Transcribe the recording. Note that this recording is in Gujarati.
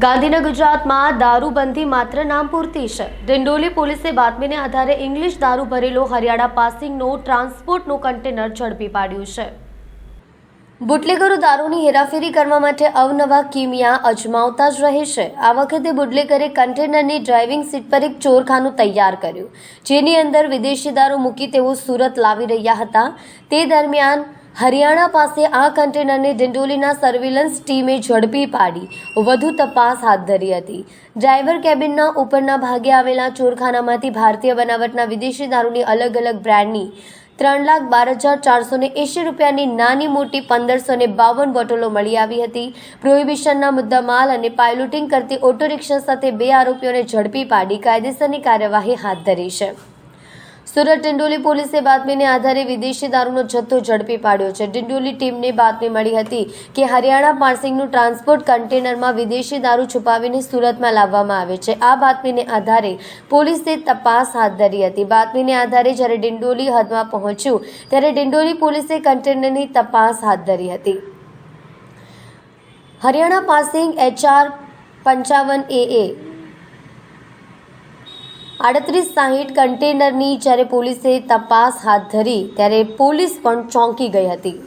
ગાંધીનગર ગુજરાતમાં દારૂબંધી માત્ર નામ પૂરતી છે। ડિંડોલી પોલીસે બાતમીને આધારે ઇંગ્લિશ દારૂ ભરેલો હરિયાણા પાસિંગનો ટ્રાન્સપોર્ટનું કન્ટેનર ઝડપી પાડ્યું છે। બુટલેગરો દારૂની હેરાફેરી કરવા માટે અવનવા કિમિયા અજમાવતા જ રહે છે। આ વખતે બુટલેગરે કન્ટેનરની ડ્રાઇવિંગ સીટ પર એક ચોરખાનું તૈયાર કર્યું, જેની અંદર વિદેશી દારૂ મૂકી તેઓ સુરત લાવી રહ્યા હતા। તે દરમિયાન હરિયાણા પાસે આ કન્ટેનરને ડિંડોલીના સર્વેલન્સ ટીમે ઝડપી પાડી વધુ તપાસ હાથ ધરી હતી। ડ્રાઈવર કેબિનના ઉપરના ભાગે આવેલા ચોરખાનામાંથી ભારતીય બનાવટના વિદેશી દારૂની અલગ અલગ બ્રાન્ડની 3,12,480 રૂપિયાની નાની મોટી 1,552 બોટલો મળી આવી હતી। પ્રોહિબિશનના મુદ્દામાલ અને પાયલોટિંગ કરતી ઓટો રિક્ષા સાથે 2 આરોપીઓને ઝડપી પાડી કાયદેસરની કાર્યવાહી હાથ ધરી છે। સુરત ડિંડોલી પોલીસે બાતમીને આધારે વિદેશી દારૂનો જથ્થો ઝડપી પાડ્યો છે। ડિંડોલી ટીમને બાતમી મળી હતી કે હરિયાણા પાસિંગનું ટ્રાન્સપોર્ટ કન્ટેનરમાં વિદેશી દારૂ છુપાવીને સુરતમાં લાવવામાં આવે છે। આ બાતમીને આધારે પોલીસે તપાસ હાથ ધરી હતી। બાતમીને આધારે જ્યારે ડિંડોલી હદમાં પહોંચ્યું ત્યારે ડિંડોલી પોલીસે કન્ટેનરની તપાસ હાથ ધરી હતી। હરિયાણા પાસિંગ HR 55 AA 3860 કન્ટેનરની જ્યારે પોલીસે તપાસ હાથ ધરી ત્યારે પોલીસ પણ ચોંકી ગઈ હતી।